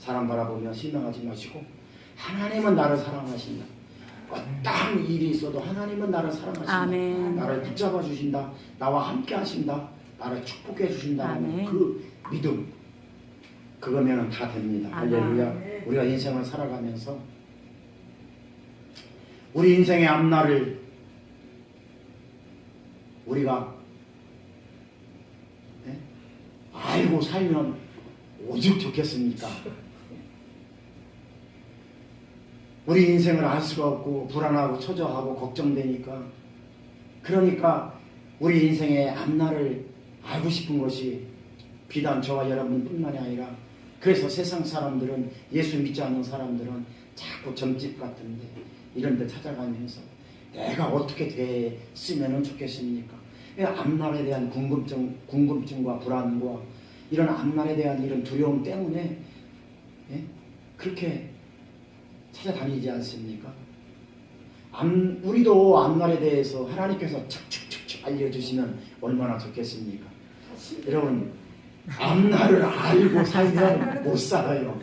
사람 바라보며 실망하지 마시고 하나님은 나를 사랑하신다. 어떠한 일이 있어도 하나님은 나를 사랑하신다. 아멘. 나를 붙잡아 주신다. 나와 함께 하신다. 나를 축복해 주신다는 아멘. 그 믿음, 그거면 다 됩니다. 아멘. 할렐루야. 우리가 인생을 살아가면서 우리 인생의 앞날을 우리가 알고 살면 오죽 좋겠습니까? 우리 인생을 알 수가 없고 불안하고 초조하고 걱정되니까, 그러니까 우리 인생의 앞날을 알고 싶은 것이 비단 저와 여러분뿐만이 아니라, 그래서 세상 사람들은, 예수 믿지 않는 사람들은 자꾸 점집 같은데 이런 데 찾아가면서 내가 어떻게 됐으면 좋겠습니까? 앞날에 대한 궁금증과 불안과 이런 앞날에 대한 이런 두려움 때문에 그렇게 찾아다니지 않습니까? 우리도 앞날에 대해서 하나님께서 척척척척 알려주시면 얼마나 좋겠습니까? 여러분, 앞날을 알고 살면 못 살아요.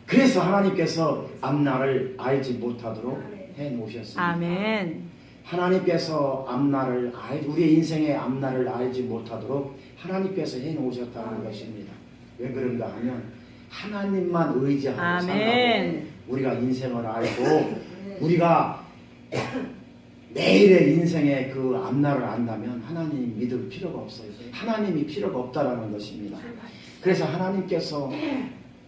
그래서 하나님께서 앞날을 알지 못하도록 해 놓으셨습니다. 아멘. 하나님께서 우리의 인생의 앞날을 알지 못하도록 하나님께서 해 놓으셨다는 것입니다. 왜 그런가 하면 하나님만 의지하고 살라고 우리가 인생을 알고 우리가 내일의 인생의 그 앞날을 안다면 하나님 믿을 필요가 없어요. 하나님이 필요가 없다라는 것입니다. 그래서 하나님께서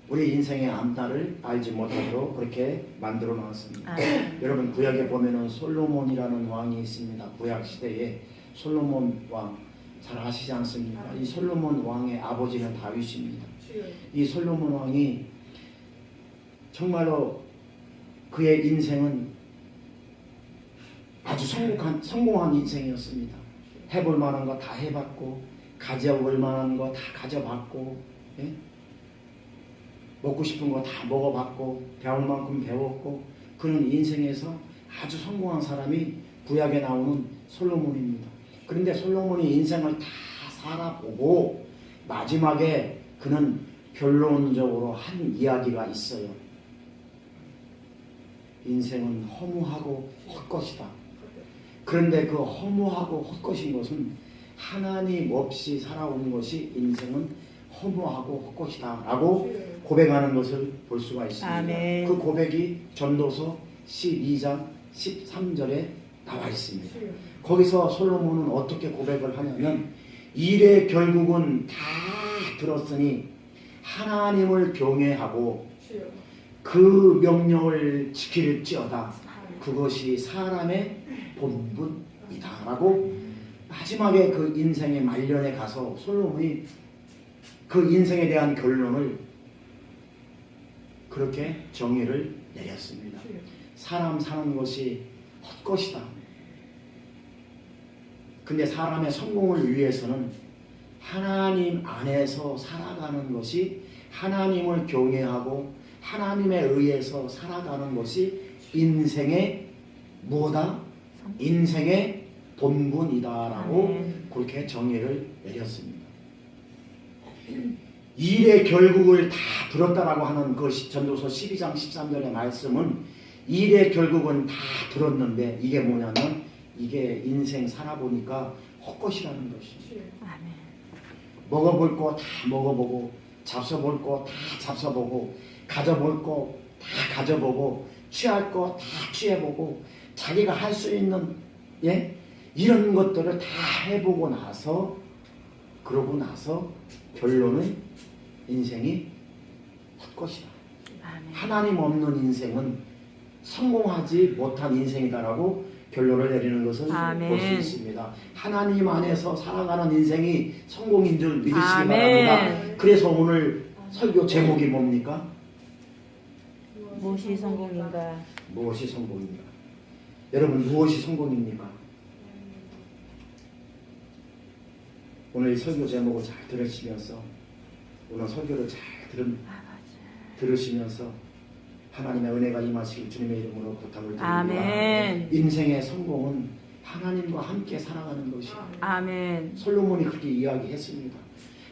우리 인생의 앞날을 알지 못하도록 그렇게 만들어 놨습니다. 여러분, 구약에 보면은 솔로몬이라는 왕이 있습니다. 구약 시대에 솔로몬 왕 잘 아시지 않습니까? 이 솔로몬 왕의 아버지는 다윗입니다. 이 솔로몬 왕이 정말로 그의 인생은 아주 성공한 인생이었습니다. 해볼 만한 거 다 해봤고, 가져볼 만한 거 다 가져봤고, 먹고 싶은 거 다 먹어봤고, 배울 만큼 배웠고, 그는 인생에서 아주 성공한 사람이 구약에 나오는 솔로몬입니다. 그런데 솔로몬이 인생을 다 살아보고 마지막에 그는 결론적으로 한 이야기가 있어요. 인생은 허무하고 헛것이다. 그런데 그 허무하고 헛것인 것은 하나님 없이 살아온 것이 인생은 허무하고 헛것이다 라고 고백하는 것을 볼 수가 있습니다. 아멘. 그 고백이 전도서 12장 13절에 나와 있습니다. 거기서 솔로몬은 어떻게 고백을 하냐면, 일의 결국은 다 들었으니 하나님을 경외하고 그 명령을 지킬지어다. 그것이 사람의 본분이다 라고 마지막에 그 인생의 말년에 가서 솔로몬이 그 인생에 대한 결론을 그렇게 정의를 내렸습니다. 사람 사는 것이 헛것이다. 근데 사람의 성공을 위해서는 하나님 안에서 살아가는 것이, 하나님을 경외하고 하나님에 의해서 살아가는 것이 인생의 뭐다? 인생의 본분이다라고 그렇게 정의를 내렸습니다. 일의 결국을 다 들었다라고 하는 그 전도서 12장 13절의 말씀은 일의 결국은 다 들었는데 이게 뭐냐면, 이게 인생 살아보니까 헛것이라는 것입니다. 먹어볼 거 다 먹어보고, 잡숴볼 거 다 잡숴보고, 가져볼 거 다 가져보고, 취할 거 다 취해보고, 자기가 할 수 있는 이런 것들을 다 해보고 나서, 그러고 나서 결론은 인생이 헛것이다. 하나님 없는 인생은 성공하지 못한 인생이다라고 결론을 내리는 것을 볼 수 있습니다. 하나님 안에서 살아가는 인생이 성공인 줄 믿으시기 바랍니다. 그래서 오늘 설교 제목이 뭡니까? 무엇이 성공인가? 무엇이 성공인가? 여러분, 무엇이 성공입니까? 오늘 이 설교 제목을 잘 들으시면서, 오늘 설교를 잘 들으시면서 하나님의 은혜가 임하시길 주님의 이름으로 부탁을 드립니다. 아멘. 인생의 성공은 하나님과 함께 살아가는 것이에요. 아멘. 솔로몬이 그렇게 이야기했습니다.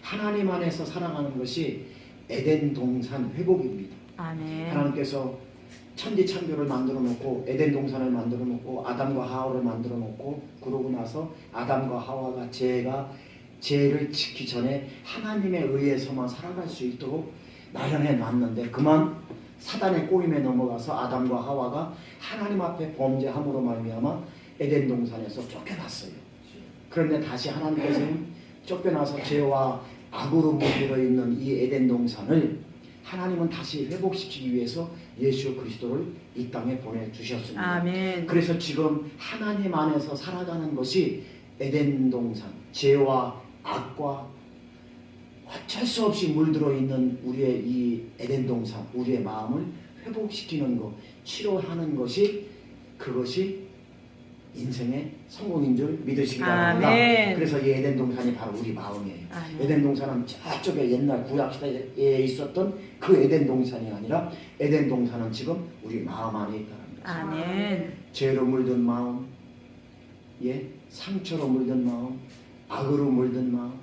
하나님 안에서 살아가는 것이 에덴 동산 회복입니다. 아멘. 하나님께서 천지 창조를 만들어 놓고 에덴 동산을 만들어 놓고 아담과 하와를 만들어 놓고 그러고 나서 아담과 하와가 죄를 짓기 전에 하나님에 의해서만 살아갈 수 있도록 마련해 놨는데 그만 사단의 꼬임에 넘어가서 아담과 하와가 하나님 앞에 범죄함으로 말미암아 에덴 동산에서 쫓겨났어요. 그런데 다시 하나님께서는 쫓겨나서 죄와 악으로 물들어 있는 이 에덴 동산을 하나님은 다시 회복시키기 위해서 예수 그리스도를 이 땅에 보내주셨습니다. 아멘. 그래서 지금 하나님 안에서 살아가는 것이 에덴 동산, 죄와 악과 어쩔 수 없이 물들어 있는 우리의 이 에덴 동산, 우리의 마음을 회복시키는 것, 치료하는 것이 그것이 인생의 성공인 줄 믿으시기 바랍니다. 아멘. 그래서 이 에덴 동산이 바로 우리 마음이에요. 아멘. 에덴 동산은 저쪽에 옛날 구약시대에 있었던 그 에덴 동산이 아니라 에덴 동산은 지금 우리 마음 안에 있다는 거죠. 아멘. 죄로 물든 마음, 상처로 물든 마음, 악으로 물든 마음,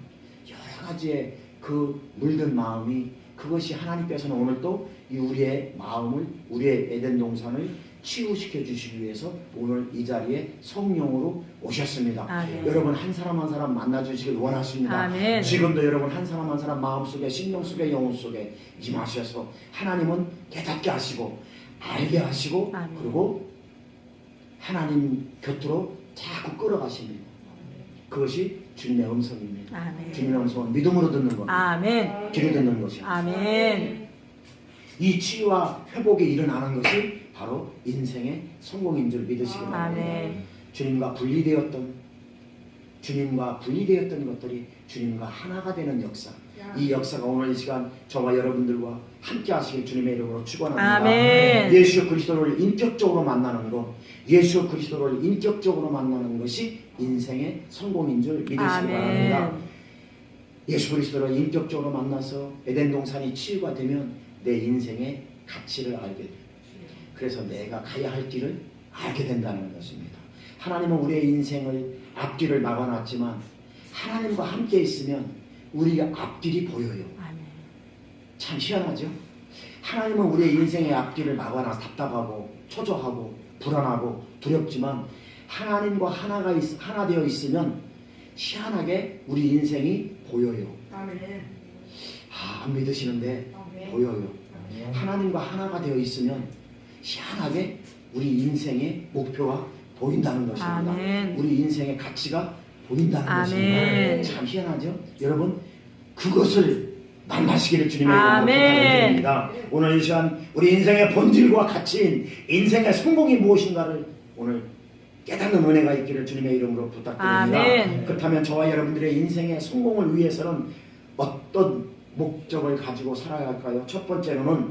여러 가지의 그 물든 마음이 그것이 하나님께서는 오늘 또 우리의 마음을, 우리의 에덴 동산을 치유시켜 주시기 위해서 오늘 이 자리에 성령으로 오셨습니다. 아멘. 여러분 한 사람 한 사람 만나 주시길 원하십니다. 아멘. 지금도 여러분 한 사람 한 사람 마음속에 심령 속에 영혼 속에 임하셔서 하나님은 깨닫게 하시고 알게 하시고 아멘. 그리고 하나님 곁으로 자꾸 끌어가십니다. 그것이 주님의 음성입니다. 아멘. 주님의 음성은 믿음으로 듣는 겁니다. 아멘. 귀로 듣는 것입니다. 아멘. 이 치유와 회복이 일어나는 것이 바로 인생의 성공인 줄 믿으시기 바랍니다. 아멘. 주님과 분리되었던 것들이 주님과 하나가 되는 역사. 이 역사가 오늘 이 시간 저와 여러분들과 함께 하시길 주님의 이름으로 축원합니다. 아멘. 예수 그리스도를 인격적으로 만나는 것, 예수 그리스도를 인격적으로 만나는 것이 인생의 성공인 줄 믿으시기 바랍니다. 아멘. 예수 그리스도를 인격적으로 만나서 에덴 동산이 치유가 되면 내 인생의 가치를 알게 돼요. 그래서 내가 가야 할 길을 알게 된다는 것입니다. 하나님은 우리의 인생을 앞길을 막아놨지만 하나님과 함께 있으면 우리가 앞길이 보여요. 아멘. 참 희한하죠? 하나님은 우리의 인생의 앞길을 막아놔서 답답하고 초조하고 불안하고 두렵지만 하나님과 하나 되어 있으면 희한하게 우리 인생이 보여요. 안 믿으시는데 보여요. 하나님과 하나가 되어 있으면 희한하게 우리 인생의 목표가 보인다는 것입니다. 아멘. 우리 인생의 가치가 보인다는 아멘. 것입니다. 참 희한하죠? 여러분 그것을 만나시기를 주님의 이름으로 아멘. 부탁드립니다. 오늘 이 시간 우리 인생의 본질과 가치인 인생의 성공이 무엇인가를 오늘 깨닫는 은혜가 있기를 주님의 이름으로 부탁드립니다. 아멘. 그렇다면 저와 여러분들의 인생의 성공을 위해서는 어떤 목적을 가지고 살아야 할까요? 첫 번째로는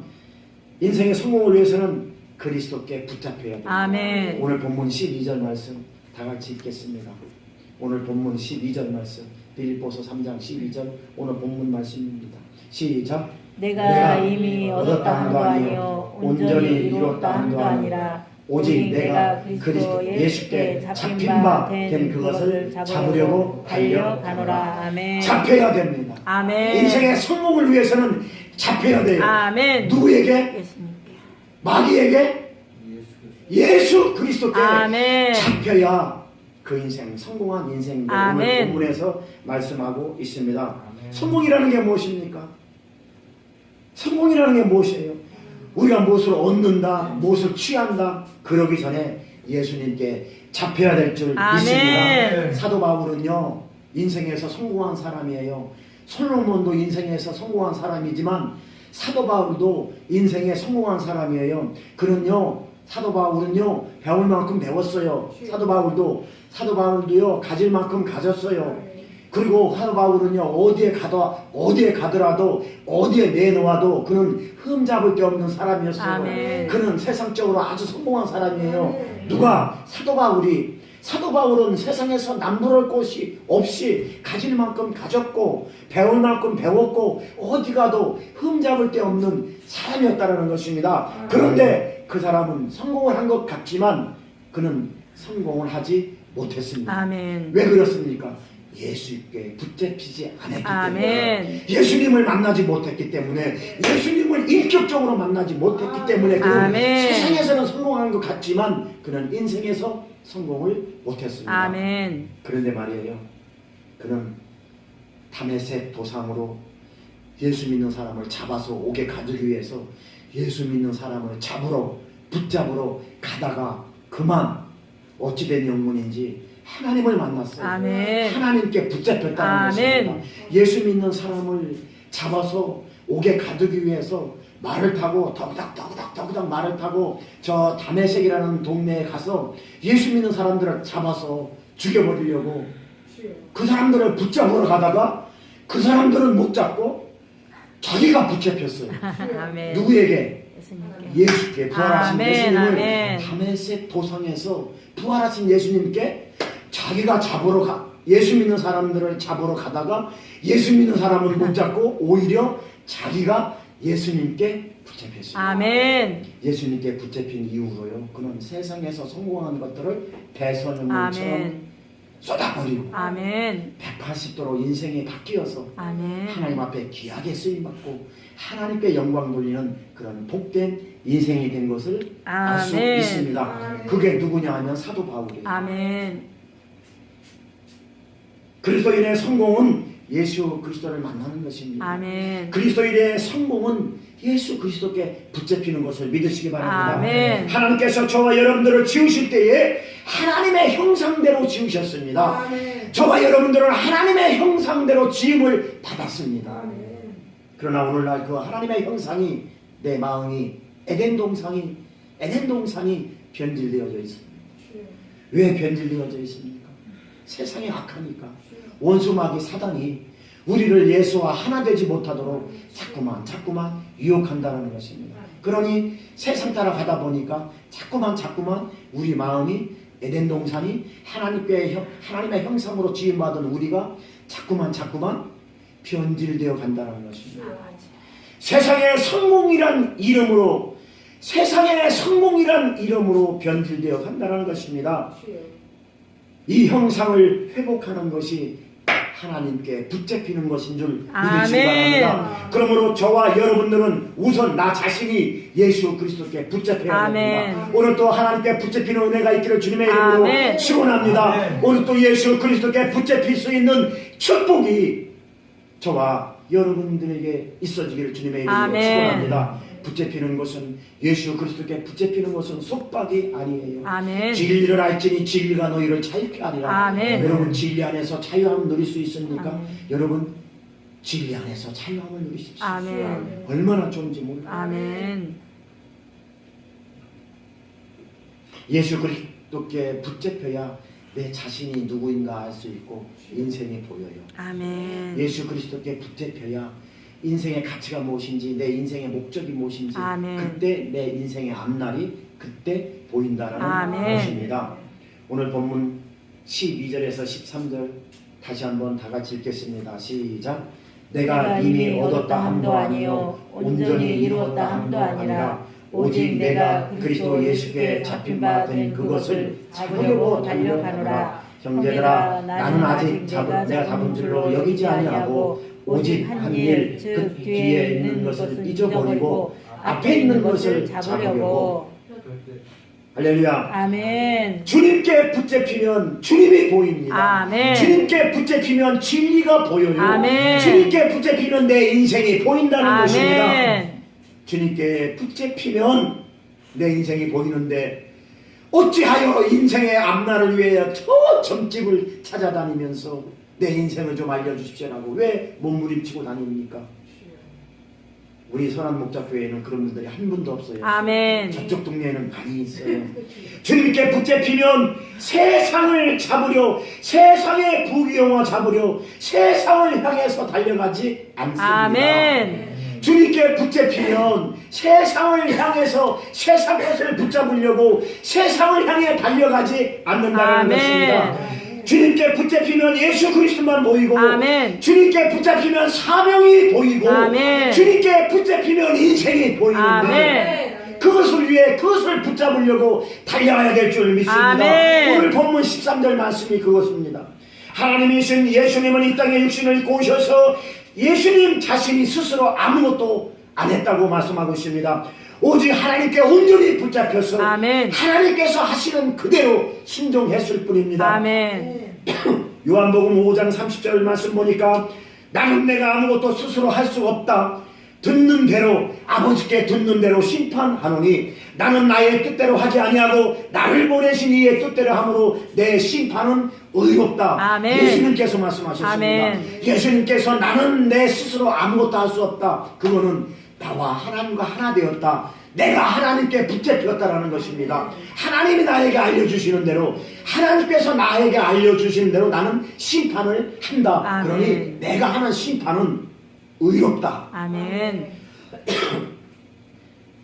인생의 성공을 위해서는 그리스도께 붙잡혀야 됩니다. 아멘. 오늘 본문 12절 말씀 다 같이 읽겠습니다. 오늘 본문 12절 말씀 빌립보서 3장 12절 오늘 본문 말씀입니다. 시작. 내가 이미 얻었다 한도 아니요 온전히 이루었다 한도 아니라 오직 내가 그리스도 예수께 잡힌 바 된 그것을 잡으려고 달려가노라. 아멘. 잡혀야 됩니다. 아멘. 인생의 성공을 위해서는 잡혀야 돼요. 아멘. 누구에게? 예수님께. 마귀에게? 예수 그리스도께 아멘. 잡혀야 그 인생 성공한 인생인데 오늘 아멘. 본문에서 말씀하고 있습니다. 성공이라는 게 무엇입니까? 성공이라는 게 무엇이에요? 우리가 무엇을 얻는다, 무엇을 취한다 그러기 전에 예수님께 잡혀야 될 줄 믿습니다. 사도 바울은요 인생에서 성공한 사람이에요. 솔로몬도 인생에서 성공한 사람이지만 사도 바울도 인생에 성공한 사람이에요. 그는요 사도 바울은요 배울 만큼 배웠어요. 사도 바울도요 가질 만큼 가졌어요. 그리고 사도 바울은요 어디에 가더라도 어디에 내놓아도 그는 흠잡을 데 없는 사람이었어요. 아멘. 그는 세상적으로 아주 성공한 사람이에요. 누가? 사도 바울은 세상에서 남부를 곳이 없이 가질 만큼 가졌고 배울 만큼 배웠고 어디 가도 흠잡을 데 없는 사람이었다는 것입니다. 그런데 그 사람은 성공을 한 것 같지만 그는 성공을 하지 못했습니다. 아멘. 왜 그렇습니까? 예수께 붙잡히지 않았기 때문에, 아멘. 예수님을 만나지 못했기 때문에, 예수님을 인격적으로 만나지 못했기 때문에 그는 아멘. 세상에서는 성공한 것 같지만 그는 인생에서 성공을 못했습니다. 아멘. 그런데 말이에요, 그는 다메섹 도상으로 예수 믿는 사람을 잡아서 옥에 가두기 위해서 예수 믿는 사람을 잡으러 붙잡으러 가다가 그만 어찌된 영문인지 하나님을 만났어요. 아멘. 하나님께 붙잡혔다는 아멘. 것입니다. 예수 믿는 사람을 잡아서 옥에 가두기 위해서 말을 타고 더그닥 말을 타고 저 다메섹이라는 동네에 가서 예수 믿는 사람들을 잡아서 죽여버리려고 그 사람들을 붙잡으러 가다가 그 사람들은 못 잡고 자기가 붙잡혔어요. 아멘. 누구에게? 예수님께. 예수께, 부활하신 아멘, 예수님을 아멘. 다메섹 도상에서 부활하신 예수님께 자기가 예수 믿는 사람들을 잡으러 가다가 예수 믿는 사람은 못 잡고 오히려 자기가 예수님께 붙잡혔습니다. 아멘. 예수님께 붙잡힌 이후로요, 그는 세상에서 성공한 것들을 배선물처럼 아멘. 쏟아버리고 아멘. 180도로 인생이 바뀌어서 아멘. 하나님 앞에 귀하게 쓰임받고 하나님께 영광 돌리는 그런 복된 인생이 된 것을 알 수 아멘. 있습니다. 그게 누구냐 하면 사도 바울이에요. 아멘. 그리스도인의 성공은 예수 그리스도를 만나는 것입니다. 아멘. 그리스도인의 성공은 예수 그리스도께 붙잡히는 것을 믿으시기 바랍니다. 아멘. 하나님께서 저와 여러분들을 지으실 때에 하나님의 형상대로 지으셨습니다. 아멘. 저와 여러분들은 하나님의 형상대로 지음을 받았습니다. 그러나 오늘날 그 하나님의 형상이, 내 마음이 에덴 동산이 변질되어져 있습니다. 왜 변질되어져 있습니까? 세상이 악하니까. 원수마귀 사단이 우리를 예수와 하나 되지 못하도록 자꾸만 유혹한다는 것입니다. 그러니 세상 따라가다 보니까 자꾸만 우리 마음이 에덴 동산이 하나님의 형상으로 지음받은 우리가 자꾸만 변질되어 간다는 것입니다. 세상의 성공이란 이름으로 변질되어 간다는 것입니다. 이 형상을 회복하는 것이 하나님께 붙잡히는 것인 줄 믿으시기 아멘. 바랍니다. 그러므로 저와 여러분들은 우선 나 자신이 예수 그리스도께 붙잡혀야 아멘. 됩니다. 오늘 또 하나님께 붙잡히는 은혜가 있기를 주님의 이름으로 아멘. 축원합니다. 아멘. 오늘 또 예수 그리스도께 붙잡힐 수 있는 축복이 저와 여러분들에게 있어지기를 주님의 이름으로 아멘. 축원합니다. 붙잡히는 것은, 예수 그리스도께 붙잡히는 것은 속박이 아니에요. 아멘. 진리를 알지니 진리가 너희를 자유케 하리라. 아멘. 여러분 진리 안에서 자유함을 누릴 수 있습니까? 아멘. 여러분 진리 안에서 자유함을 누리십시오. 아멘. 얼마나 좋은지 몰라요. 아멘. 예수 그리스도께 붙잡혀야 내 자신이 누구인가 알 수 있고 인생이 보여요. 아멘. 예수 그리스도께 붙잡혀야 인생의 가치가 무엇인지, 내 인생의 목적이 무엇인지, 아멘. 그때 내 인생의 앞날이 그때 보인다는 아멘. 것입니다. 오늘 본문 12절에서 13절 다시 한번 다 같이 읽겠습니다. 시작. 내가 이미 얻었다 함도 아니요 온전히 이루었다 함도 아니라 오직 내가 그리스도 예수께 잡힌 바 된 그것을 잡으려고 달려가노라. 형제들아, 나는 아직 내가 잡은 줄로 여기지 아니하고 오직 한 일, 그 뒤에 있는 것을 잊어버리고 앞에 있는 것을 잡으려고. 할렐루야. 아멘. 주님께 붙잡히면 주님이 보입니다. 아멘. 주님께 붙잡히면 진리가 보여요. 아멘. 주님께 붙잡히면 내 인생이 보인다는 것입니다. 아멘. 주님께 붙잡히면 내 인생이 보이는데 어찌하여 인생의 앞날을 위해 저 점집을 찾아다니면서 내 인생을 좀 알려주십시오라고 왜 몸부림치고 다닙니까? 우리 선한 목자교회에는 그런 분들이 한 분도 없어요. 아멘. 저쪽 동네에는 많이 있어요. 주님께 붙잡히면 세상을 잡으려, 세상의 부귀영화 잡으려 세상을 향해서 달려가지 않습니다. 아멘. 주님께 붙잡히면 세상을 향해서 세상 것을 붙잡으려고 세상을 향해 달려가지 않는다는 아멘. 것입니다. 주님께 붙잡히면 예수 그리스도만 보이고, 아멘. 주님께 붙잡히면 사명이 보이고, 아멘. 주님께 붙잡히면 인생이 보이는데 아멘. 그것을 위해 그것을 붙잡으려고 달려가야 될 줄 믿습니다. 아멘. 오늘 본문 13절 말씀이 그것입니다. 하나님이신 예수님은 이 땅에 육신을 입고 오셔서 예수님 자신이 스스로 아무것도 안 했다고 말씀하고 있습니다. 오직 하나님께 온전히 붙잡혀서 아멘. 하나님께서 하시는 그대로 순종했을 뿐입니다. 아멘. 요한복음 5장 30절 말씀 보니까 나는 내가 아무것도 스스로 할 수 없다. 듣는 대로 아버지께 듣는 대로 심판하노니 나는 나의 뜻대로 하지 아니하고 나를 보내신 이의 뜻대로 함으로 내 심판은 의롭다. 아멘. 예수님께서 말씀하셨습니다. 아멘. 예수님께서 나는 내 스스로 아무것도 할 수 없다. 그거는 나와 하나님과 하나 되었다. 내가 하나님께 붙잡혔다라는 것입니다. 하나님이 나에게 알려주시는 대로 하나님께서 나에게 알려주시는 대로 나는 심판을 한다. 아멘. 그러니 내가 하는 심판은 의롭다. 아멘.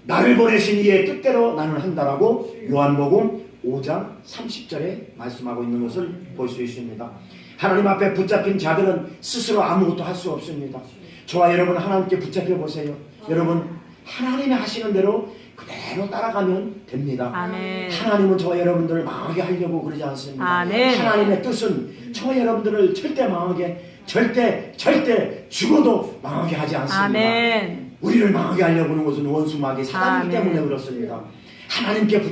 나를 보내신 이의 뜻대로 나는 한다라고 요한복음 5장 30절에 말씀하고 있는 것을 볼 수 있습니다. 하나님 앞에 붙잡힌 자들은 스스로 아무것도 할 수 없습니다. 저와 여러분 하나님께 붙잡혀 보세요. 여러분 하나님이 하시는 대로 그대로 따라가면 됩니다. 아멘. 하나님은 저와 여러분들을 망하게 하려고 그러지 않습니다. 아멘. 하나님의 뜻은 저와 여러분들을 절대 망하게 절대 죽어도 망하게 하지 않습니다. 아멘. 우리를 망하게 하려고 하는 것은 원수 마귀 사단이기 아멘. 때문에 그렇습니다. 하나님께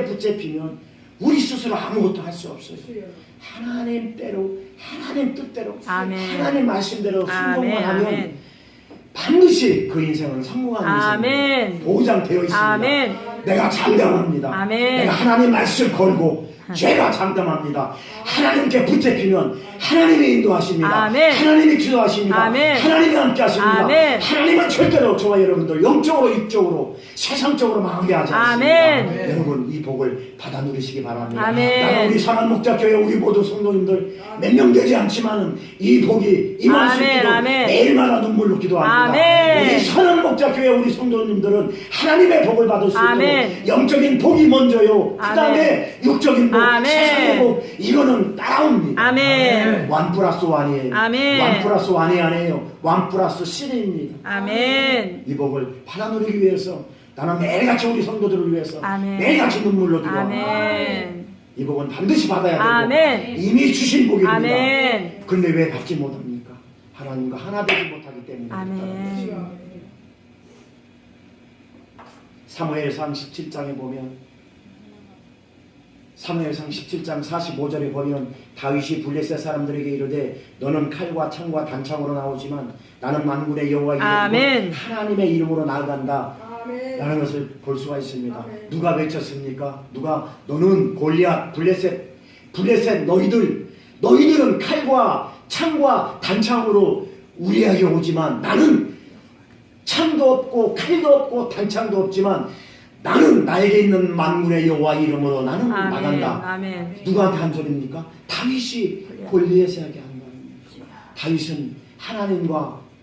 붙잡히면 우리 스스로 아무것도 할 수 없어요. 하나님 때로 하나님 뜻대로 아멘. 하나님 말씀대로 순종만 아멘. 하면 아멘. 반드시 그 인생은 성공하는 아멘. 인생이 보장되어 있습니다. 아멘. 내가 장담합니다. 아멘. 내가 하나님 말씀 걸고 제가 장담합니다. 하나님께 붙잡히면 하나님이 인도하십니다. 아멘. 하나님이 기도하십니다. 아멘. 하나님이 함께 하십니다. 아멘. 하나님은 절대로 저와 여러분들 영적으로 육적으로 세상적으로 망하게 하지 않습니다. 아멘. 여러분 이 복을 받아 누리시기 바랍니다. 아멘. 나는 우리 상한목자교회 우리 모두 성도님들 몇 명 되지 않지만 이 복이 임할 수 아멘. 있도록 아멘. 매일마다 눈물로 기도합니다. 아멘. 우리 상한목자교회 우리 성도님들은 하나님의 복을 받을 수 아멘. 있도록 영적인 복이 먼저요. 그 다음에 육적인 복, 아멘. 세상의 복 이거는 따라옵니다. 아멘. 1 플러스 1이에요. 아멘. 1 플러스 1이 아니에요. 1 플러스 7입니다. 아멘. 이 복을 받아 누리기 위해서 나는 매일같이 우리 성도들을 위해서 아멘. 매일같이 눈물로 기도합니다. 아멘. 이 복은 반드시 받아야 되고 아멘. 이미 주신 복입니다. 아멘. 그런데 왜 받지 못합니까? 하나님과 하나 되지 못하기 때문에 아멘. 사무엘상 17장에 보면 사무엘상 17장 45절에 보면 다윗이 블레셋 사람들에게 이르되 너는 칼과 창과 단창으로 나오지만 나는 만군의 여호와 이름으로 하나님의 이름으로 나아간다 라는 것을 볼 수가 있습니다. 아멘. 누가 외쳤습니까? 누가 너는 골리앗 블레셋 너희들은 칼과 창과 단창으로 우리에게 오지만 나는 창도 없고 칼도 없고 단창도 없지만 나는 나에게 있는 만군의 여호와 이름으로 나는 나간다. 아멘. 누구한테 한 소리입니까? 다윗이 골리앗에게 한 말입니다. 다윗은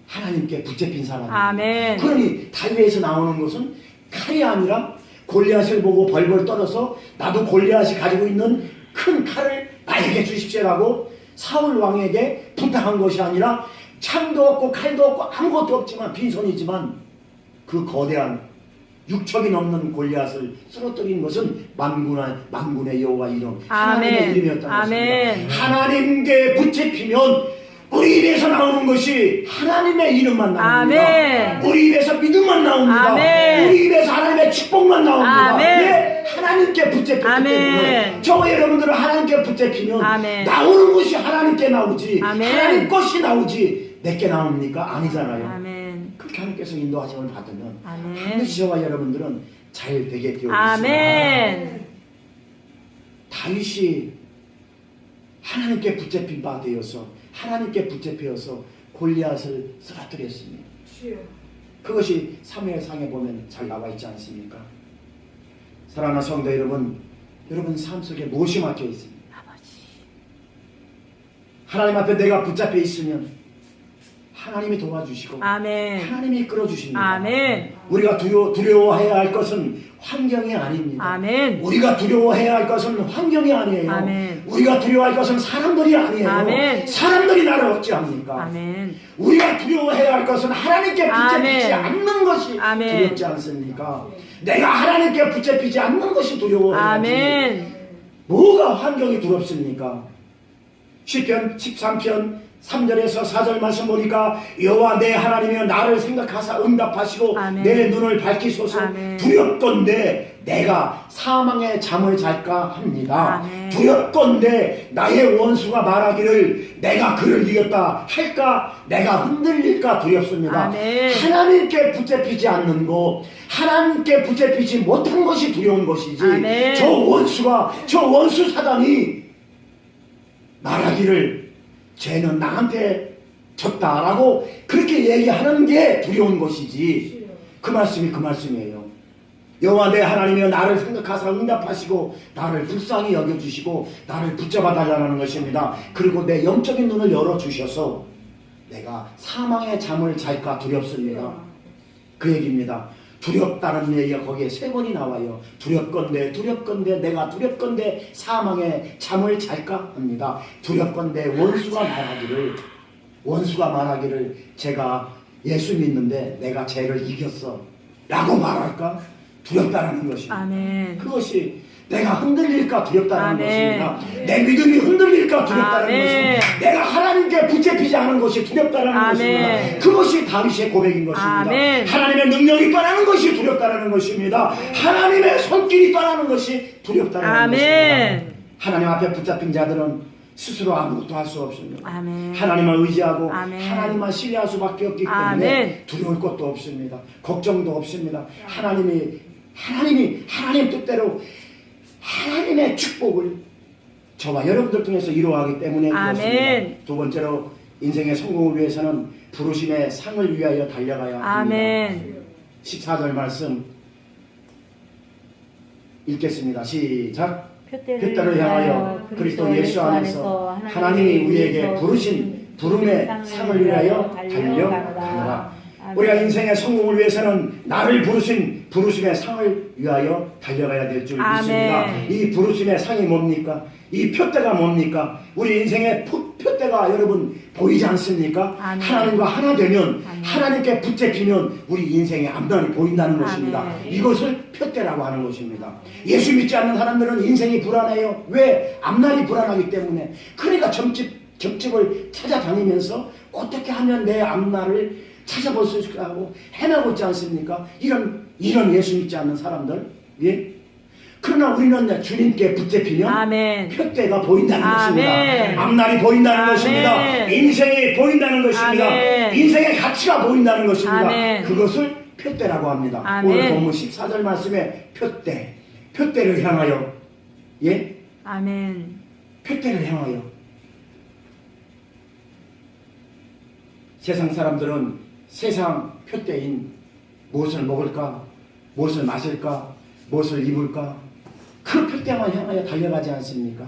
하나님께 붙잡힌 사람입니다. 아멘. 그러니 다윗에서 나오는 것은 칼이 아니라 골리앗을 보고 벌벌 떨어서 나도 골리앗이 가지고 있는 큰 칼을 나에게 주십시오라고 사울 왕에게 부탁한 것이 아니라 창도 없고 칼도 없고 아무것도 없지만 빈손이지만 그 거대한 육척이 넘는 골리앗을 쓰러뜨린 것은 만군의 여호와 이름 하나님의 이름이었다는 것입니다. 하나님께 붙잡히면 우리 입에서 나오는 것이 하나님의 이름만 나옵니다. 아멘. 우리 입에서 믿음만 나옵니다. 아멘. 우리 입에서 하나님의 축복만 나옵니다. 아멘. 왜? 하나님께 붙잡혔기 때문에 아멘. 저와 여러분들은 하나님께 붙잡히면 아멘. 나오는 것이 하나님께 나오지 아멘. 하나님 것이 나오지 내게 나옵니까? 아니잖아요. 아멘. 그렇게 하나님께서 인도하심을 받으면 아멘. 반드시 저와 여러분들은 잘 되게 되어 있습니다. 아멘. 다윗이 하나님께 붙잡힌 바 되어서 하나님께 붙잡혀서 골리앗을 쓰러뜨렸습니다. 그것이 사무엘상에 보면 잘 나와 있지 않습니까? 사랑하는 성도 여러분, 여러분 삶 속에 무엇이 막혀 있습니까? 하나님 앞에 내가 붙잡혀 있으면 하나님이 도와주시고 아멘. 하나님이 이끌어주십니다. 아멘. 우리가 두려워해야 할 것은 환경이 아닙니다. 아멘. 우리가 두려워해야 할 것은 환경이 아니에요. 아멘. 우리가 두려워할 것은 사람들이 아니에요. 아멘. 사람들이 나를 어찌합니까? 아멘. 우리가 두려워해야 할 것은 하나님께 붙잡히지 아멘. 않는 것이 아멘. 두렵지 않습니까? 내가 하나님께 붙잡히지 않는 것이 두려워해야지. 아멘. 뭐가 환경이 두렵습니까? 시편 13편 3절에서 4절 말씀 보니까 여호와 내 하나님이여 나를 생각하사 응답하시고 아멘. 내 눈을 밝히소서. 아멘. 두렵건대 내가 사망의 잠을 잘까 합니다. 아멘. 두렵건대 나의 원수가 말하기를 내가 그를 이겼다 할까, 내가 흔들릴까 두렵습니다. 아멘. 하나님께 붙잡히지 않는 것, 하나님께 붙잡히지 못한 것이 두려운 것이지. 아멘. 저 원수 사단이 말하기를 쟤는 나한테 졌다라고 그렇게 얘기하는 게 두려운 것이지. 그 말씀이에요. 여호와 내 하나님이여 나를 생각하사 응답하시고 나를 불쌍히 여겨주시고 나를 붙잡아 달라는 것입니다. 그리고 내 영적인 눈을 열어주셔서 내가 사망의 잠을 잘까 두렵습니다. 그 얘기입니다. 두렵다는 얘기가 거기에 3번이 나와요. 두렵건대 내가 두렵건대 사망의 잠을 잘까 합니다. 두렵건대 원수가 말하기를 제가 예수 믿는데 내가 죄를 이겼어 라고 말할까 두렵다라는 것입니다. 아멘. 그것이 내가 흔들릴까 두렵다는 아멘. 것입니다. 내 믿음이 흔들릴까 두렵다는 아멘. 것입니다. 내가 하나님께 붙잡히지 않은 것이 두렵다는 아멘. 것입니다. 그것이 다윗의 고백인 것입니다. 아멘. 하나님의 능력이 떠나는 것이 두렵다는 것입니다. 하나님의 손길이 떠나는 것이 두렵다는 아멘. 것입니다. 하나님 앞에 붙잡힌 자들은 스스로 아무것도 할 수 없습니다. 아멘. 하나님을 의지하고 아멘. 하나님만 신뢰할 수밖에 없기 때문에 아멘. 두려울 것도 없습니다. 걱정도 없습니다. 하나님 뜻대로 하나님의 축복을 저와 여러분들 통해서 이루어가기 때문에 그렇습니다. 아멘. 두 번째로 인생의 성공을 위해서는 부르심의 상을 위하여 달려가야 합니다. 아멘. 14절 말씀 읽겠습니다. 시작. 표대를 향하여 그리스도 예수 안에서 하나님이 우리에게 부르신 부름의 상을 위하여 달려가노라. 우리가 인생의 성공을 위해서는 나를 부르신 부르심의 상을 위하여 달려가야 될 줄 믿습니다. 이 부르심의 상이 뭡니까? 이 표대가 뭡니까? 우리 인생의 표대가 여러분 보이지 않습니까? 아멘. 하나님과 하나 되면 아멘. 하나님께 붙잡히면 우리 인생의 앞날이 보인다는 것입니다. 아멘. 이것을 표대라고 하는 것입니다. 예수 믿지 않는 사람들은 인생이 불안해요. 왜? 앞날이 불안하기 때문에. 그러니까 점집을 찾아다니면서 어떻게 하면 내 앞날을 찾아볼 수 있을까고 헤매고 있지 않습니까? 이런 예수 믿지 않는 사람들. 예? 그러나 우리는 주님께 붙잡히면 아멘. 표대가 보인다는 아멘. 것입니다. 앞날이 보인다는 아멘. 것입니다. 인생이 보인다는 것입니다. 아멘. 인생의 가치가 보인다는 것입니다. 아멘. 그것을 표대라고 합니다. 아멘. 오늘 본문 14절 말씀에 표대를 향하여, 예? 아멘. 표대를 향하여. 세상 사람들은 세상 표대인 무엇을 먹을까, 무엇을 마실까, 무엇을 입을까, 그 표대만 향하여 달려가지 않습니까?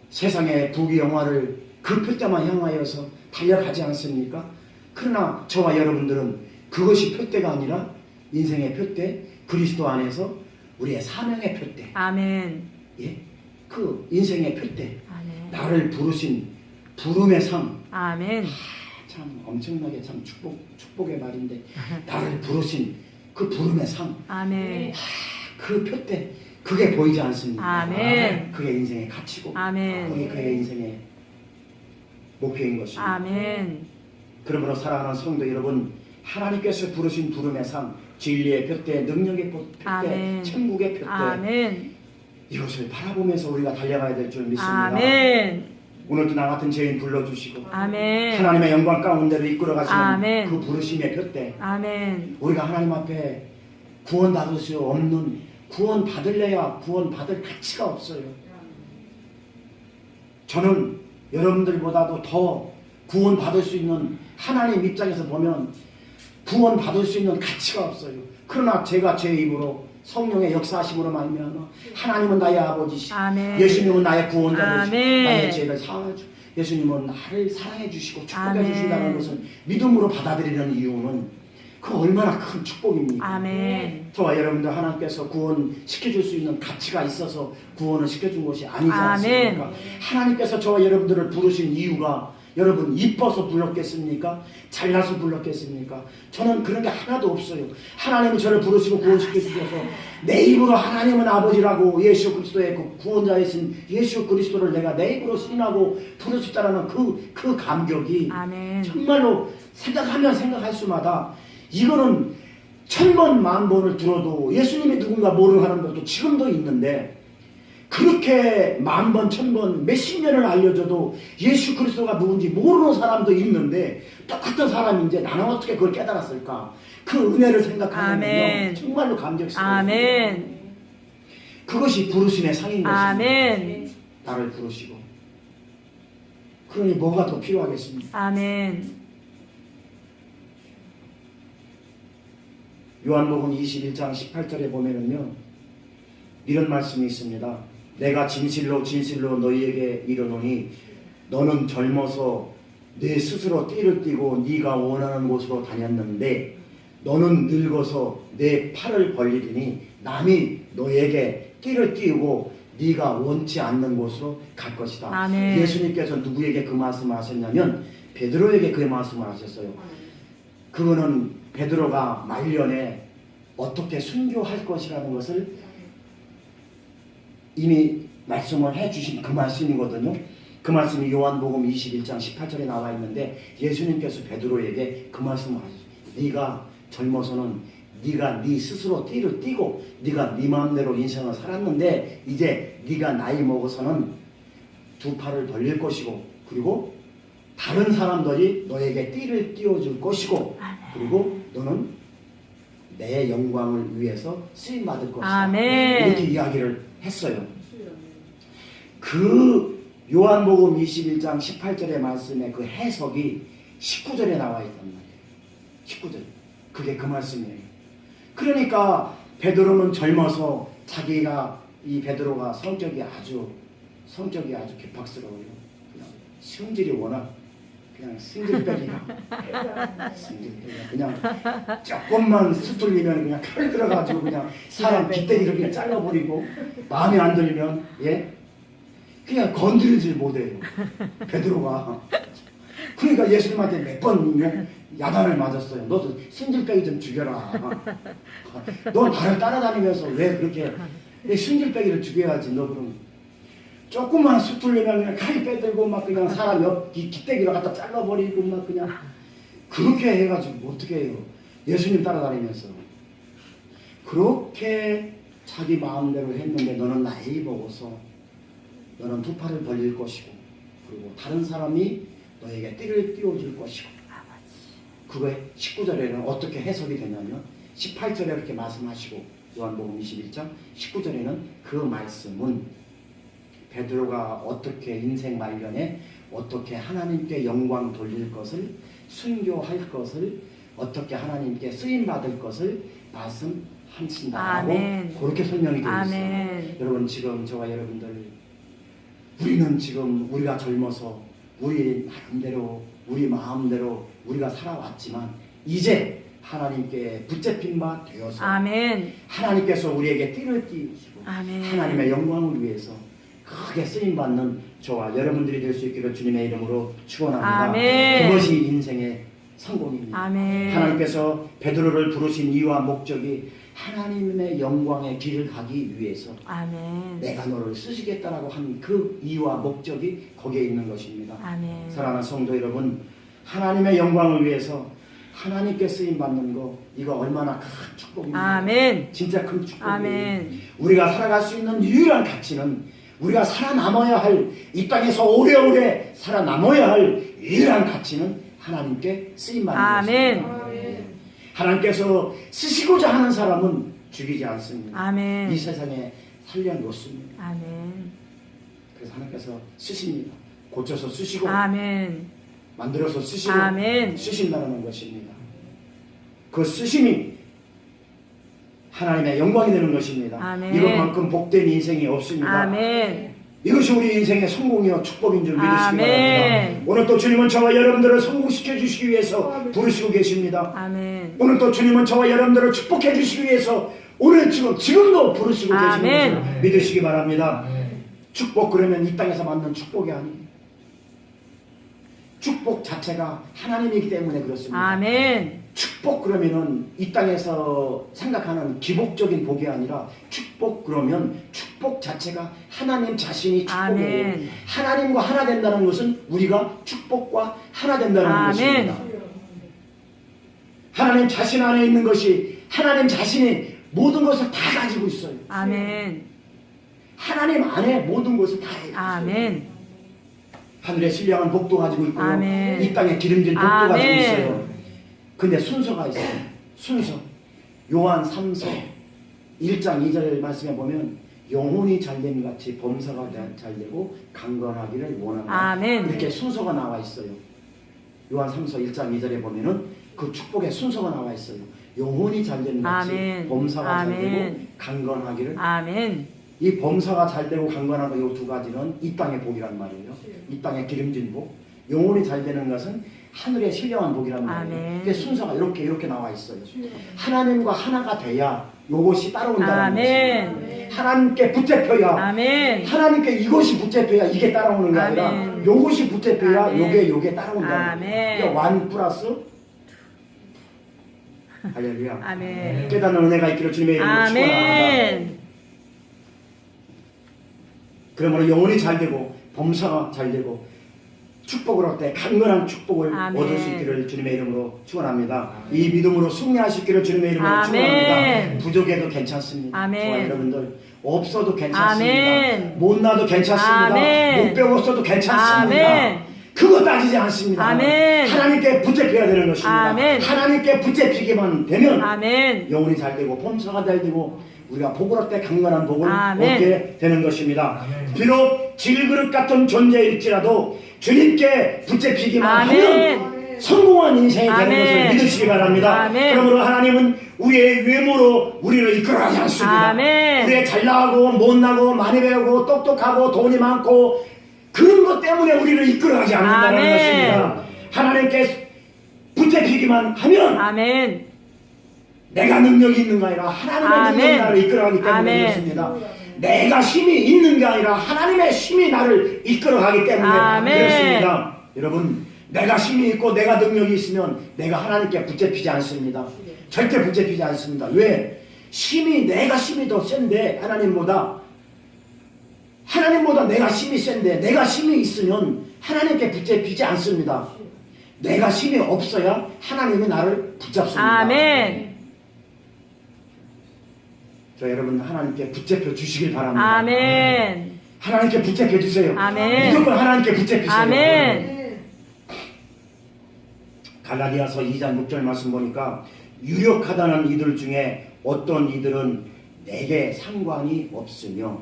세상의 부귀영화를 그 표대만 향하여서 달려가지 않습니까? 그러나 저와 여러분들은 그것이 표대가 아니라 인생의 표대, 그리스도 안에서 우리의 사명의 표대, 아멘. 예? 그 인생의 표대, 아멘. 나를 부르신 부름의 상. 아멘. 참 엄청나게 참 축복의 말인데, 나를 부르신 그 부름의 상, 아멘. 그 표대, 그게 보이지 않습니까? 아멘. 그게 인생의 가치고, 아멘. 그게 그의 인생의 목표인 것입니다. 아멘. 그러므로 사랑하는 성도 여러분, 하나님께서 부르신 부름의 상, 진리의 표대, 능력의 표대, 아멘. 천국의 표대, 아멘. 이것을 바라보면서 우리가 달려가야 될 줄 믿습니다. 아멘. 오늘도 나 같은 죄인 불러주시고 아멘. 하나님의 영광 가운데로 이끌어가시는 아멘. 그 부르심의 표대, 아멘. 우리가 하나님 앞에 구원받을 수 없는, 구원 받으려야 구원 받을 가치가 없어요. 저는 여러분들보다도 더 구원 받을 수 있는, 하나님 입장에서 보면 구원 받을 수 있는 가치가 없어요. 그러나 제가 제 입으로 성령의 역사하심으로 말미암아 하나님은 나의 아버지시고 아멘. 예수님은 나의 구원자시고 아멘. 나의 죄를 사하여 주, 예수님은 나를 사랑해 주시고 축복해 아멘. 주신다는 것을 믿음으로 받아들이는 이유는 그 얼마나 큰 축복입니까? 아멘. 저와 여러분들 하나님께서 구원시켜줄 수 있는 가치가 있어서 구원을 시켜준 것이 아니지 아멘. 않습니까? 하나님께서 저와 여러분들을 부르신 이유가 여러분 이뻐서 불렀겠습니까? 잘나서 불렀겠습니까? 저는 그런 게 하나도 없어요. 하나님은 저를 부르시고 구원시켜 주셔서 내 입으로 하나님은 아버지라고 예수 그리스도의 그 구원자이신 예수 그리스도를 내가 내 입으로 신하고 부를 수 있다는 그 감격이 아멘. 정말로 생각하면 생각할 수마다 이거는 1000번 10,000번을 들어도 예수님이 누군가 모르는 사람들도 지금도 있는데 그렇게 10,000번 1000번 몇십 년을 알려줘도 예수 그리스도가 누군지 모르는 사람도 있는데 똑같은 사람인데 나는 어떻게 그걸 깨달았을까? 그 은혜를 생각하면 정말로 감격스러워요. 아멘. 그것이 부르심의 상인 것입니다. 아멘. 나를 부르시고 그러니 뭐가 더 필요하겠습니까? 아멘. 요한복음 21장 18절에 보면은요 이런 말씀이 있습니다. 내가 진실로 진실로 너희에게 이르노니 너는 젊어서 내 스스로 띠를 띠고 네가 원하는 곳으로 다녔는데 너는 늙어서 내 팔을 벌리리니 남이 너에게 띠를 띠우고 네가 원치 않는 곳으로 갈 것이다. 아멘. 예수님께서 누구에게 그 말씀을 하셨냐면 베드로에게 그 말씀을 하셨어요. 그거는 베드로가 말년에 어떻게 순교할 것이라는 것을 이미 말씀을 해주신 그 말씀이거든요. 그 말씀이 요한복음 21장 18절에 나와 있는데 예수님께서 베드로에게 그 말씀을 하셨어요. 네가 젊어서는 네가 네 스스로 띠를 띠고 네가 네 마음대로 인생을 살았는데 이제 네가 나이 먹어서는 두 팔을 벌릴 것이고 그리고 다른 사람들이 너에게 띠를 띄워줄 것이고 그리고 너는 내 영광을 위해서 쓰임받을 것이다. 아멘. 이렇게 이야기를 했어요. 그 요한복음 21장 18절의 말씀의 그 해석이 19절에 나와 있단 말이에요. 19절. 그게 그 말씀이에요. 그러니까 베드로는 젊어서 자기가 이 베드로가 성격이 아주 개팍스러워요. 그냥 성질이 워낙 그냥 승질빼기가 그냥 조금만 수틀리면 그냥 칼 들어가지고 그냥 사람 빗대기를 그냥 잘라버리고 마음에 안 들면 그냥 건드리질 못해요. 베드로가. 그러니까 예수님한테 몇 번 야단을 맞았어요. 너도 승질빼기 좀 죽여라. 너 나를 따라다니면서 왜 그렇게 승질빼기를 죽여야지. 너 그럼 조금만 수틀리면 그냥 칼 빼들고 막 그냥 사람 옆 깃대기로 갖다 잘라버리고 막 그냥 그렇게 해가지고 어떻게 해요. 예수님 따라다니면서 그렇게 자기 마음대로 했는데 너는 나이 먹어서 너는 두 팔을 벌릴 것이고 그리고 다른 사람이 너에게 띠를 띄워줄 것이고 그거에 19절에는 어떻게 해석이 되냐면 18절에 그렇게 말씀하시고 요한복음 21장 19절에는 그 말씀은 베드로가 어떻게 인생 말년에 어떻게 하나님께 영광 돌릴 것을 순교할 것을 어떻게 하나님께 쓰임받을 것을 말씀하신다고 그렇게 설명이 되어 있어요. 여러분 지금 저와 여러분들 우리는 지금 우리가 젊어서 우리 나름대로 우리 마음대로 우리가 살아왔지만 이제 하나님께 붙잡힌 바 되어서 하나님께서 우리에게 띠를 띄우시고 하나님의 영광을 위해서 크게 쓰임받는 저와 여러분들이 될 수 있기를 주님의 이름으로 축원합니다. 그것이 인생의 성공입니다. 하나님께서 베드로를 부르신 이유와 목적이 하나님의 영광의 길을 가기 위해서 내가 너를 쓰시겠다라고 한 그 이유와 목적이 거기에 있는 것입니다. 사랑하는 성도 여러분, 하나님의 영광을 위해서 하나님께 쓰임받는 거 이거 얼마나 큰 축복입니다. 진짜 큰 축복이에요. 우리가 살아갈 수 있는 유일한 가치는 우리가 살아남아야 할 이 땅에서 오래오래 살아남아야 할 유일한 가치는 하나님께 쓰임받는 것입니다. 하나님께서 쓰시고자 하는 사람은 죽이지 않습니다. 이 세상에 살려놓습니다. 그래서 하나님께서 쓰십니다. 고쳐서 쓰시고 만들어서 쓰시고 쓰신다는 것입니다. 그 쓰심이 하나님의 영광이 되는 것입니다. 이것만큼 복된 인생이 없습니다. 이것이 우리 인생의 성공이요 축복인 줄 믿으시기 바랍니다. 오늘 또 주님은 저와 여러분들을 성공시켜 주시기 위해서 부르시고 계십니다. 오늘 또 주님은 저와 여러분들을 축복해 주시기 위해서 오늘 지금도 부르시고 계시는 것을 믿으시기 바랍니다. 축복 그러면 이 땅에서 받는 축복이 아니에요. 축복 자체가 하나님이기 때문에 그렇습니다. 아멘. 축복 그러면은 이 땅에서 생각하는 기복적인 복이 아니라 축복 그러면 축복 자체가 하나님 자신이 축복이에요. 아멘. 하나님과 하나 된다는 것은 우리가 축복과 하나 된다는 아멘. 것입니다. 하나님 자신 안에 있는 것이 하나님 자신이 모든 것을 다 가지고 있어요. 아멘. 하나님 안에 모든 것을 다 해요. 아멘. 하늘에 신령한 복도 가지고 있고요. 아멘. 이 땅에 기름진 복도 아멘. 가지고 있어요. 근데 순서가 있어요. 순서. 요한 3서 1장 2절 말씀에 보면 영혼이 잘됨 같이 범사가 잘되고 강건하기를 원한다. 아멘. 이렇게 순서가 나와 있어요. 요한 3서 1장 2절에 보면은 그 축복의 순서가 나와 있어요. 영혼이 잘됨 같이 아멘. 범사가 아멘. 잘되고 강건하기를. 아멘. 이 범사가 잘되고 강건하고 이 두 가지는 이 땅의 복이란 말이에요. 이 땅의 기름진 복. 영혼이 잘되는 것은 하늘의 신령한 복이란 말이에요. 아멘. 근데 순서가 이렇게 나와 있어요. 하나님과 하나가 돼야 요것이 따라온다는 아멘. 것입니다. 하나님께 붙잡혀야 아멘. 하나님께 이것이 붙잡혀야 이게 따라오는 게 아니라 아멘. 요것이 붙잡혀야 아멘. 요게 따라온다는 아멘. 거예요. 그러니까 완 플러스 할렐루야. 아멘. 깨닫는 은혜가 있기를 주님의 이름으로 축원합니다. 아멘. 그러므로 영혼이 잘되고 범사가 잘되고 축복을 얻되 강건한 축복을 아멘. 얻을 수 있기를 주님의 이름으로 축원합니다. 이 믿음으로 승리하시기를 주님의 이름으로 아멘. 축원합니다. 부족해도 괜찮습니다. 아멘. 저와 여러분들 없어도 괜찮습니다. 아멘. 못나도 괜찮습니다. 아멘. 못 배웠어도 괜찮습니다. 아멘. 그거 따지지 않습니다. 아멘. 하나님께 붙잡혀야 되는 것입니다. 아멘. 하나님께 붙잡히기만 되면 아멘. 영혼이 잘되고 범사가 잘되고 우리가 복을 얻되 강건한 복을 아멘. 얻게 되는 것입니다. 비록 질그릇 같은 존재일지라도 주님께 붙잡히기만 아멘. 하면 성공한 인생이 되는 아멘. 것을 믿으시기 바랍니다. 아멘. 그러므로 하나님은 우리의 외모로 우리를 이끌어가지 않습니다. 아멘. 우리의 잘나고 못나고 많이 배우고 똑똑하고 돈이 많고 그런 것 때문에 우리를 이끌어가지 않는다는 아멘. 것입니다. 하나님께 붙잡히기만 하면 아멘. 내가 능력이 있는 게 아니라 하나님의 아멘. 능력이 나를 이끌어가기 때문에 아멘. 그렇습니다. 내가 힘이 있는 게 아니라 하나님의 힘이 나를 이끌어가기 때문에 아멘. 그렇습니다. 여러분 내가 힘이 있고 내가 능력이 있으면 내가 하나님께 붙잡히지 않습니다. 절대 붙잡히지 않습니다. 왜? 내가 힘이 더 센데 하나님보다 내가 힘이 센데 내가 힘이 있으면 하나님께 붙잡히지 않습니다. 내가 힘이 없어야 하나님이 나를 붙잡습니다. 아멘. 저 여러분 하나님께 붙잡혀 주시길 바랍니다. 아멘. 하나님께 붙잡혀 주세요. 아멘. 무조건 하나님께 붙잡히세요. 아멘. 갈라디아서 2장 6절 말씀 보니까 유력하다는 이들 중에 어떤 이들은 내게 상관이 없으며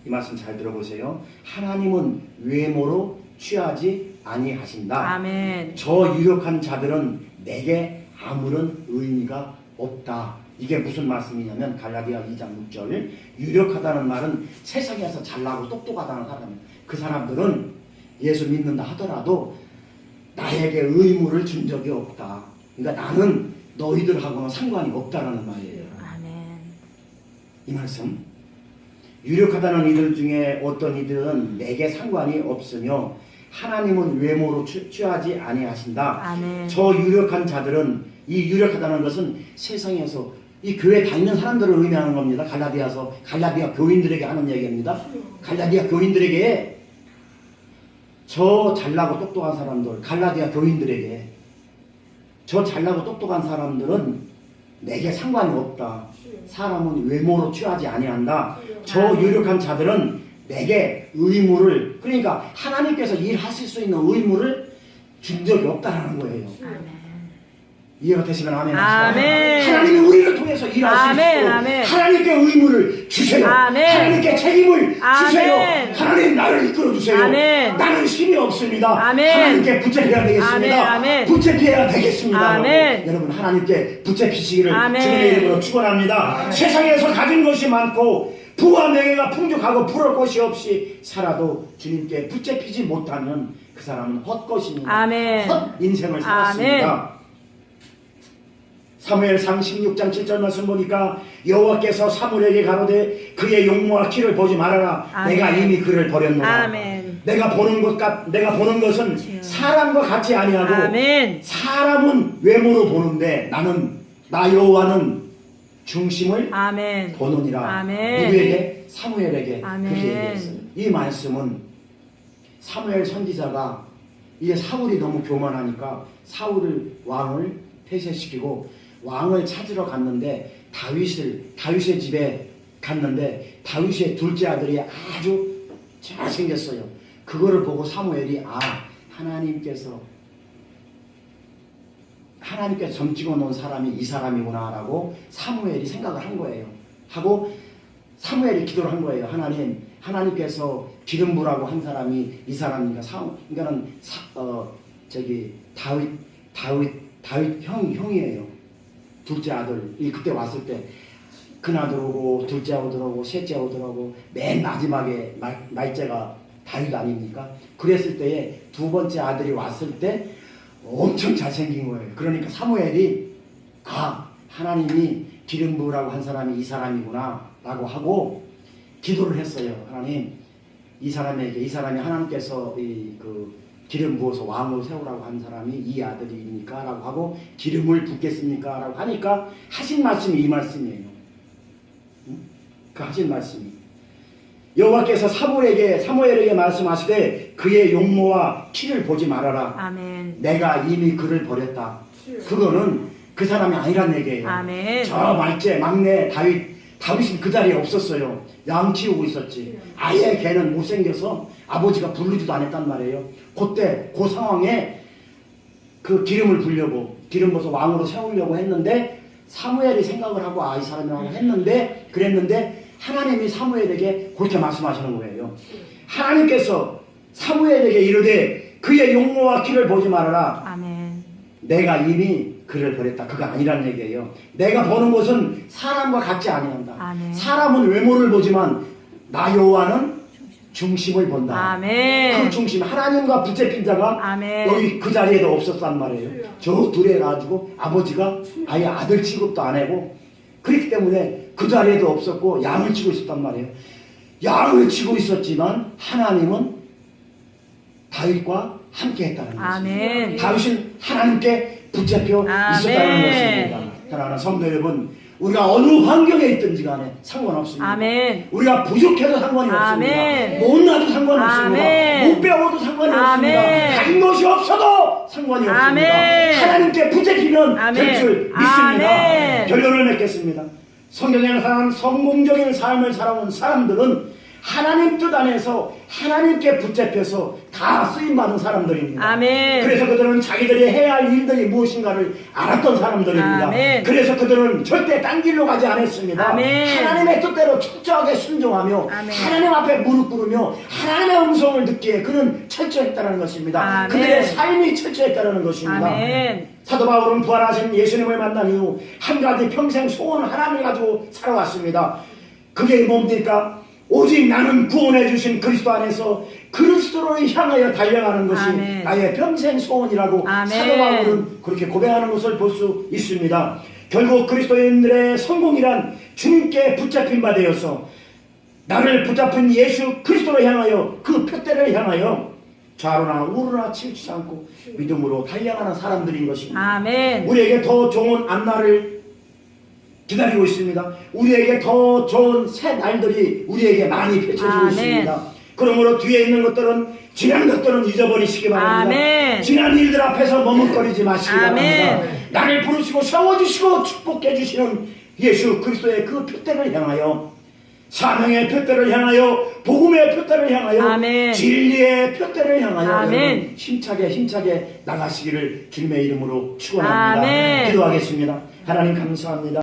이 말씀 잘 들어보세요. 하나님은 외모로 취하지 아니하신다. 아멘. 저 유력한 자들은 내게 아무런 의미가 없다. 이게 무슨 말씀이냐면 갈라디아 2장 6절 유력하다는 말은 세상에서 잘나고 똑똑하다는 사람 그 사람들은 예수 믿는다 하더라도 나에게 의무를 준 적이 없다. 그러니까 나는 너희들하고는 상관이 없다라는 말이에요. 아멘. 이 말씀 유력하다는 이들 중에 어떤 이들은 내게 상관이 없으며 하나님은 외모로 취하지 아니하신다. 아멘. 저 유력한 자들은 이 유력하다는 것은 세상에서 이 교회 다니는 사람들을 의미하는 겁니다. 갈라디아 교인들에게 하는 얘기입니다. 갈라디아 교인들에게 저 잘나고 똑똑한 사람들, 갈라디아 교인들에게 저 잘나고 똑똑한 사람들은 내게 상관이 없다. 사람은 외모로 취하지 아니한다. 저 유력한 자들은 내게 의무를 그러니까 하나님께서 일하실 수 있는 의무를 준 적이 없다라는 거예요. 아멘. 이해가 되시면 아멘. 아멘. 하나님이 우리를 통해서 일하실 아멘. 수 있도록 아멘. 하나님께 의무를 주세요. 아멘. 하나님께 책임을 아멘. 주세요. 하나님 나를 이끌어 주세요. 아멘. 나는 힘이 없습니다. 아멘. 하나님께 붙잡혀야 되겠습니다. 아멘. 붙잡혀야 되겠습니다. 아멘. 여러분 하나님께 붙잡히시기를 아멘. 주님의 이름으로 축원합니다. 세상에서 가진 것이 많고 부와 명예가 풍족하고 부러울 것이 없이 살아도 주님께 붙잡히지 못하면 그 사람은 헛것입니다. 아멘. 헛 인생을 살았습니다. 사무엘상 16장 7절 말씀 보니까 여호와께서 사무엘에게 가로되 그의 용모와 키를 보지 말아라. 아멘. 내가 이미 그를 버렸노라. 아멘. 내가 보는 것은 사람과 같이 아니하고 아멘. 사람은 외모로 보는데 나 여호와는 중심을 아멘. 보느니라. 아멘. 누구에게? 사무엘에게 아멘. 그렇게 얘기했어요. 이 말씀은 사무엘 선지자가 이제 사울이 너무 교만하니까 왕을 폐쇄시키고 왕을 찾으러 갔는데 다윗의 집에 갔는데 다윗의 둘째 아들이 아주 잘생겼어요. 그거를 보고 사무엘이 하나님께서 점 찍어 놓은 사람이 이 사람이구나라고 사무엘이 생각을 한 거예요. 하고 사무엘이 기도를 한 거예요. 하나님께서 기름 부라고 한 사람이 이 사람인가? 그러니까는 다윗 형이에요. 둘째 아들이 그때 왔을 때 큰아들 오고 둘째 아들 오고 셋째 아들 오고 맨 마지막에 말째가 다윗 아닙니까? 그랬을 때에 두 번째 아들이 왔을 때 엄청 잘생긴 거예요. 그러니까 사무엘이 하나님이 기름 부으라고 한 사람이 이 사람이구나 라고 하고 기도를 했어요. 하나님, 이 사람이 하나님께서 기름 부어서 왕으로 세우라고 한 사람이 이 아들입니까? 라고 하고 기름을 붓겠습니까? 라고 하니까 하신 말씀이 이 말씀이에요. 그 하신 말씀이 여호와께서 사무엘에게 말씀하시되 그의 용모와 키를 보지 말아라. 아멘. 내가 이미 그를 버렸다. 그거는 그 사람이 아니란 얘기예요. 아멘. 저 막내 다윗은 그 자리에 없었어요. 양 키우고 있었지. 아예 걔는 못생겨서 아버지가 부르지도 않았단 말이에요. 그 상황에 그 기름을 부려고 기름 부어서 왕으로 세우려고 했는데 사무엘이 생각을 하고 이 사람이라고 그랬는데 하나님이 사무엘에게 그렇게 말씀하시는 거예요. 하나님께서 사무엘에게 이르되 그의 용모와 키를 보지 말아라. 아멘. 내가 이미 그를 버렸다. 그거 아니란 얘기예요. 내가 보는 것은 사람과 같지 아니한다. 아멘. 사람은 외모를 보지만 나 여호와는 중심을 본다. 아멘. 그 중심, 하나님과 붙잡힌 자가 아멘. 여기 그 자리에도 없었단 말이에요. 저 둘에 가지고 아버지가 아예 아들 취급도 안 하고 그렇기 때문에 그 자리에도 없었고 양을 치고 있었단 말이에요. 양을 치고 있었지만 하나님은 다윗과 함께 했다는 아멘. 것입니다. 다윗은 하나님께 붙잡혀 있었다는 것입니다. 사랑하는 성도 여러분, 우리가 어느 환경에 있든지 간에 상관없습니다. 아멘. 우리가 부족해도 상관이 아멘. 없습니다. 못나도 상관이 없습니다. 아멘. 못 배워도 상관이 아멘. 없습니다. 갈 것이 없어도 상관이 아멘. 없습니다. 하나님께 붙잡히면 아멘. 될 줄 믿습니다. 아멘. 결론을 맺겠습니다. 성경에 사는 성공적인 삶을 살아온 사람들은 하나님 뜻 안에서 하나님께 붙잡혀서 다 쓰임받은 사람들입니다. 아멘. 그래서 그들은 자기들이 해야 할 일들이 무엇인가를 알았던 사람들입니다. 아멘. 그래서 그들은 절대 딴 길로 가지 않았습니다. 아멘. 하나님의 뜻대로 철저하게 순종하며 아멘. 하나님 앞에 무릎 꿇으며 하나님의 음성을 듣기에 그는 철저했다는 것입니다. 아멘. 그들의 삶이 철저했다는 것입니다. 아멘. 사도 바울은 부활하신 예수님을 만난 이후 한 가지 평생 소원 하나를 가지고 살아왔습니다. 그게 뭡니까? 오직 나는 구원해 주신 그리스도 안에서 그리스도를 향하여 달려가는 것이 아멘. 나의 평생 소원이라고 아멘. 사도 바울은 그렇게 고백하는 것을 볼 수 있습니다. 결국 그리스도인들의 성공이란 주님께 붙잡힌 바 되어서 나를 붙잡은 예수 그리스도를 향하여 그 표대를 향하여 좌로나 우로나 치우치지 않고 믿음으로 달려가는 사람들인 것입니다. 아멘. 우리에게 더 좋은 앞날을 기다리고 있습니다. 우리에게 더 좋은 새 날들이 우리에게 많이 펼쳐지고 아멘. 있습니다. 그러므로 뒤에 있는 것들은 지난 것들은 잊어버리시기 바랍니다. 아멘. 지난 일들 앞에서 머뭇거리지 마시기 아멘. 바랍니다. 나를 부르시고 세워주시고 축복해 주시는 예수 그리스도의 그 표대를 향하여 사명의 표대를 향하여 복음의 표대를 향하여 아멘. 진리의 표대를 향하여 아멘. 힘차게 나가시기를 주님의 이름으로 축원합니다. 아멘. 기도하겠습니다. 하나님 감사합니다.